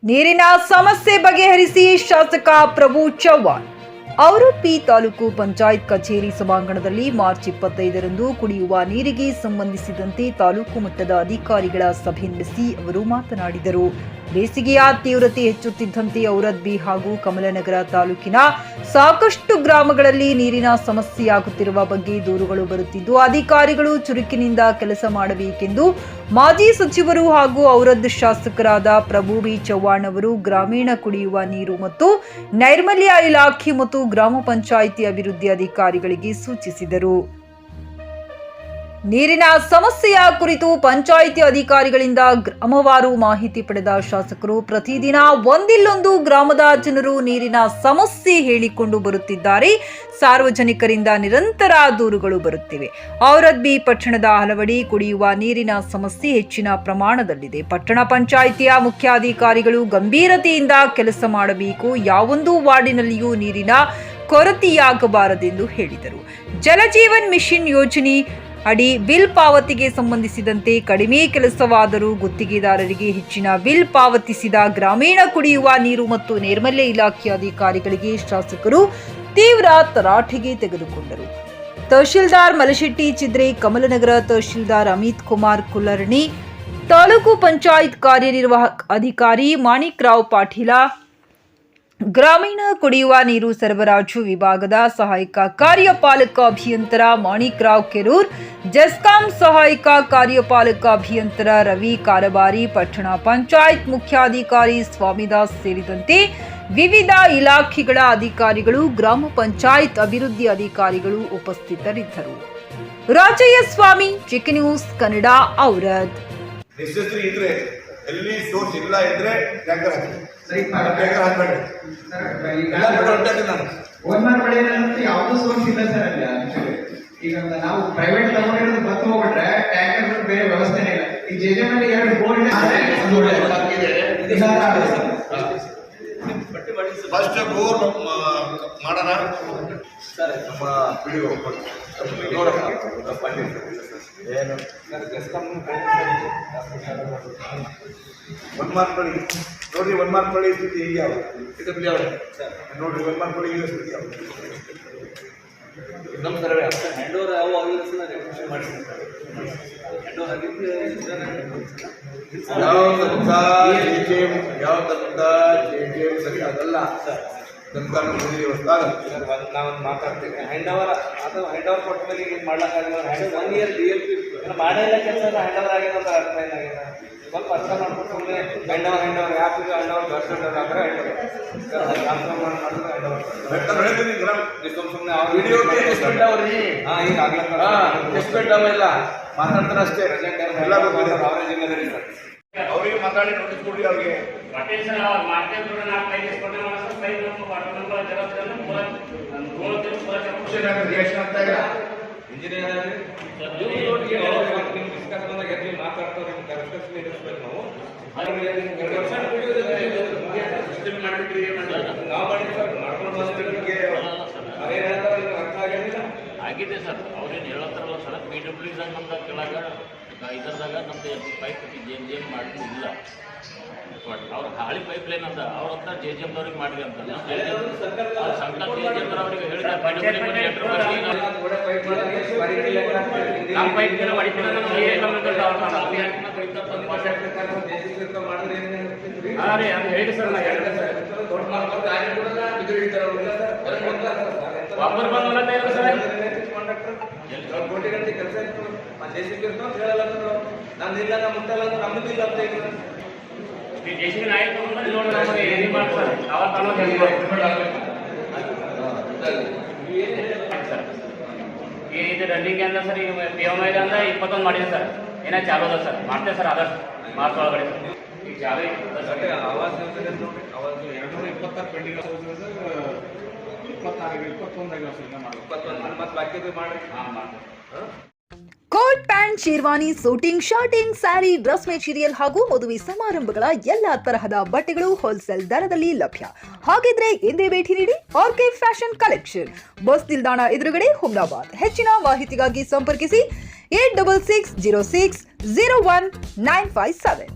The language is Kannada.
ನೀರಿನ ಸಮಸ್ಯೆ ಬಗೆಹರಿಸಿ ಶಾಸಕ ಪ್ರಭು ಚವ್ಹಾಣ್. ಔರಬ್ಬಿ ತಾಲೂಕು ಪಂಚಾಯತ್ ಕಚೇರಿ ಸಭಾಂಗಣದಲ್ಲಿ ಮಾರ್ಚ್ 25ರಂದು ಕುಡಿಯುವ ನೀರಿಗೆ ಸಂಬಂಧಿಸಿದಂತೆ ತಾಲೂಕು ಮಟ್ಟದ ಅಧಿಕಾರಿಗಳ ಸಭೆ ನಡೆಸಿ ಅವರು ಮಾತನಾಡಿದರು. ಬೇಸಿಗೆಯ ತೀವ್ರತೆ ಹೆಚ್ಚುತ್ತಿದ್ದಂತೆ ಔರಬ್ಬಿ ಹಾಗೂ ಕಮಲನಗರ ತಾಲೂಕಿನ ಸಾಕಷ್ಟು ಗ್ರಾಮಗಳಲ್ಲಿ ನೀರಿನ ಸಮಸ್ಯೆಯಾಗುತ್ತಿರುವ ಬಗ್ಗೆ ದೂರುಗಳು ಬರುತ್ತಿದ್ದು, ಅಧಿಕಾರಿಗಳು ಚುರುಕಿನಿಂದ ಕೆಲಸ ಮಾಡಬೇಕೆಂದು ಮಾಜಿ ಸಚಿವರು ಹಾಗೂ ಔರದ್ ಶಾಸಕರಾದ ಪ್ರಭು ಬಿ ಚವ್ಹಾಣ್ ಅವರು ಗ್ರಾಮೀಣ ಕುಡಿಯುವ ನೀರು ಮತ್ತು ನೈರ್ಮಲ್ಯ ಇಲಾಖೆ ಮತ್ತು ಗ್ರಾಮ ಪಂಚಾಯಿತಿ ಅಭಿವೃದ್ಧಿ ಅಧಿಕಾರಿಗಳಿಗೆ ಸೂಚಿಸಿದರು. ನೀರಿನ ಸಮಸ್ಯೆಯ ಕುರಿತು ಪಂಚಾಯಿತಿ ಅಧಿಕಾರಿಗಳಿಂದ ಗ್ರಾಮವಾರು ಮಾಹಿತಿ ಪಡೆದ ಶಾಸಕರು ಪ್ರತಿದಿನ ಒಂದಿಲ್ಲೊಂದು ಗ್ರಾಮದ ಜನರು ನೀರಿನ ಸಮಸ್ಯೆ ಹೇಳಿಕೊಂಡು ಬರುತ್ತಿದ್ದಾರೆ. ಸಾರ್ವಜನಿಕರಿಂದ ನಿರಂತರ ದೂರುಗಳು ಬರುತ್ತಿವೆ. ಔರಬ್ಬಿ ಪಟ್ಟಣದ ಹಲವೆಡೆ ಕುಡಿಯುವ ನೀರಿನ ಸಮಸ್ಯೆ ಹೆಚ್ಚಿನ ಪ್ರಮಾಣದಲ್ಲಿದೆ. ಪಟ್ಟಣ ಪಂಚಾಯಿತಿಯ ಮುಖ್ಯಾಧಿಕಾರಿಗಳು ಗಂಭೀರತೆಯಿಂದ ಕೆಲಸ ಮಾಡಬೇಕು. ಯಾವೊಂದು ವಾರ್ಡಿನಲ್ಲಿಯೂ ನೀರಿನ ಕೊರತೆಯಾಗಬಾರದೆಂದು ಹೇಳಿದರು. ಜಲಜೀವನ್ ಮಿಷನ್ ಯೋಜನೆ ಅಡಿ ಬಿಲ್ ಪಾವತಿಗೆ ಸಂಬಂಧಿಸಿದಂತೆ ಕಡಿಮೆ ಕೆಲಸವಾದರೂ ಗುತ್ತಿಗೆದಾರರಿಗೆ ಹೆಚ್ಚಿನ ಬಿಲ್ ಪಾವತಿಸಿದ ಗ್ರಾಮೀಣ ಕುಡಿಯುವ ನೀರು ಮತ್ತು ನೈರ್ಮಲ್ಯ ಇಲಾಖೆ ಅಧಿಕಾರಿಗಳಿಗೆ ಶಾಸಕರು ತೀವ್ರ ತರಾಟೆಗೆ ತೆಗೆದುಕೊಂಡರು. ತಹಶೀಲ್ದಾರ್ ಮಲಶೆಟ್ಟಿ ಚಿದ್ರೆ, ಕಮಲನಗರ ತಹಶೀಲ್ದಾರ್ ಅಮಿತ್ ಕುಮಾರ್ ಕುಲರ್ಣಿ, ತಾಲೂಕು ಪಂಚಾಯತ್ ಕಾರ್ಯನಿರ್ವಾಹಕ ಅಧಿಕಾರಿ ಮಾಣಿಕ್ರಾವ್ ಪಾಟೀಲ, ಗ್ರಾಮೀಣ ಕುಡಿಯುವ ನೀರು ಸರಬರಾಜು ವಿಭಾಗದ ಸಹಾಯಕ ಕಾರ್ಯಪಾಲಕ ಅಭಿಯಂತರ ಮಾಣಿಕ್ರಾವ್ ಕೆರೂರ್, ಜೆಸ್ಕಾಂ ಸಹಾಯಕ ಕಾರ್ಯಪಾಲಕ ಅಭಿಯಂತರ ರವಿ ಕಾರಬಾರಿ, ಪಟ್ಟಣ ಪಂಚಾಯತ್ ಮುಖ್ಯಾಧಿಕಾರಿ ಸ್ವಾಮಿದಾಸ್ ಸೇರಿದಂತೆ ವಿವಿಧ ಇಲಾಖೆಗಳ ಅಧಿಕಾರಿಗಳು, ಗ್ರಾಮ ಪಂಚಾಯತ್ ಅಭಿವೃದ್ಧಿ ಅಧಿಕಾರಿಗಳು ಉಪಸ್ಥಿತರಿದ್ದರು. ರಾಜಯ್ಯ ಸ್ವಾಮಿ, ಚಿಕ್ ನ್ಯೂಸ್ ಕನ್ನಡ, ಔರದ್. ಎಲ್ಲಿ ಸೋರ್ಸ್ ಇಲ್ಲ ಇದ್ರೆ ಟ್ಯಾಂಕರ್ ಯಾವ್ದು ಸೋರ್ಸ್ ಇಲ್ಲ ಸರ್ ಅಲ್ಲಿ. ಈಗ ನಾವು ಪ್ರೈವೇಟ್ ತಗೊಂಡಿರೋದು ಬಸ್ ಹೋಗ್ಬಿಟ್ರೆ ಟ್ಯಾಂಕರ್ ಬೇರೆ ವ್ಯವಸ್ಥೆನೇ ಇಲ್ಲ. ಈ ಜೆಜೆಮಲ್ಲಿ 2 ಬೋರ್ಡ್ ಫಸ್ಟ್ ಬೋರ್ ಮಾಡೋಣ ಸರ್. ನಮ್ಮ ಪಿಡಿಒ ಏನು ಒನ್ ಮಾರ್ಕ್ ಬಳಿ ನೋಡ್ರಿ, 1 ಮಾರ್ಕ್ ಬಳಿ ಸ್ಥಿತಿ ಹೀಗೆ ನೋಡ್ರಿ, 1 ಮಾರ್ಕ್ ಬಳಿ ಸ್ಥಿತಿ ನಮ್ಮ ಸರ್ವೆ ಹ್ಯಾಂಡ್ ಓವರ್ ಯಾವ ಯಾವ್ದಂತ ಸರಿ ಅದಲ್ಲ ನಾವು ಮಾತಾಡ್ತೀವಿ. ಹ್ಯಾಂಡ್ ಓವರ್ ಅಥವಾ ಹ್ಯಾಂಡ್ ಓವರ್ ಕೊಟ್ಟ ಮೇಲೆ ಏನು ಮಾಡ್ಲಿಕ್ಕಾಗಲ್ಲ. 1 ಇಯರ್ DLP ಮಾಡೇ ಇಲ್ಲ ಕೆಲಸ ಹ್ಯಾಂಡ್ ಓವರ್ ಆಗಿದೆ ಅಂತ ಅರ್ಥ ಏನಾಗಿದೆ. ಸ್ವಲ್ಪ ಅರ್ಥ ಮಾಡ್ಕೊಂಡು ಸುಮ್ಮನೆ ಹ್ಯಾಂಡ್ ಓವರ್ ಯಾಕೆ ಹ್ಯಾಂಡ್ ಓವರ್ ಗೌರ್ಮೆಂಟ್ ಆದರೆ ಈಗ ಆಗ್ಲಿಲ್ಲ ಮಾತಾಡ್ತಾರೆ ಅಷ್ಟೇ. ಅವರಿಗೆ ಮಾತಾಡಿ ನೋಟಿಸ್ ಕೊಡಿ. ಅವ್ರಿಗೆ ರಿಯಾಕ್ಷನ್ ಆಗ್ತಾ ಇಲ್ಲ. ಇಂಜಿನಿಯರ್ ಡಿಸ್ಕಸ್ ಬಂದಾಗ ಎಲ್ಲಿ ಮಾತಾಡ್ತಾರೆ ನಾವು ಆಗಿದೆ ಸರ್. ಅವ್ರೇನು ಹೇಳತ್ತಾರಲ್ಲ ಸರ್, PWದಾಗ ನಮ್ದು ಕೆಳಗ ಇದರದಾಗ ನಮ್ದು ಪೈಪ್ ಜೇಮ್ ಮಾಡಿಲ್ಲ. ಅವ್ರ ಹಾಳಿ ಪೈಪ್ ಲೈನ್ ಅಂತ ಅವ್ರಂತ JJMದವ್ರಿಗೆ ಮಾಡಿರಿ ಅಂತ ಸಂಕಲ್ಪ JJMದವ್ರಿಗೆ ಹೇಳಿದ ನಮ್ಮ ಪೈಪ್ ಹೇಳಿ ಸರ್. ವಾಪರ್ ಬಂದ ಸರ್ ಕೋಟಿ ಗಂಟೆ ಕೆಲಸ ಇತ್ತು. JCB ಹೇಳಲ್ಲ ನಮ್ದಿಲ್ಲ, ನಮ್ಮ ಮುಟ್ಟಲ್ಲ, ನಮ್ದು ಇಲ್ಲ ಅಂತ ಈಗ JCB ನಾಯಕ ಇದು ರನ್ನಿಂಗ್ ಅಂದ್ರೆ ಸರ್. ಈಗ PMI ಅಂದ್ರೆ 21 ಮಾಡಿದೆ ಸರ್. ಏನೇ ಚಾಲು ಅದ ಸರ್, ಮಾಡ್ತೇವೆ ಸರ್. ಆದಷ್ಟು ಮಾರ್ಚ್ ಒಳಗಡೆ ಈಗ ಚಾಲು ಆವಾಸ್ ಯೋಜನೆ ನೋಡ್ರಿ. ಆವಾಸ್ 226 ಪೆಂಡಿಂಗ್ 24 ಮತ್ತೆ ಬಾಕಿ ಮಾಡ್ರಿ. Coat pant, sherwani, suiting, shirting, saree, dress material ಹಾಗೂ ಮದುವೆ ಸಮಾರಂಭಗಳ ಎಲ್ಲಾ ತರಹದ ಬಟ್ಟೆಗಳು ಹೋಲ್ಸೇಲ್ ದರದಲ್ಲಿ ಲಭ್ಯ. ಹಾಗಿದ್ರೆ ಎಂದೇ ಭೇಟಿ ನೀಡಿ RK ಫ್ಯಾಷನ್ ಕಲೆಕ್ಷನ್, ಬಸ್ ನಿಲ್ದಾಣ ಎದುರುಗಡೆ, ಹುಮ್ನಾಬಾದ್. ಹೆಚ್ಚಿನ ಮಾಹಿತಿಗಾಗಿ ಸಂಪರ್ಕಿಸಿ 8660601957.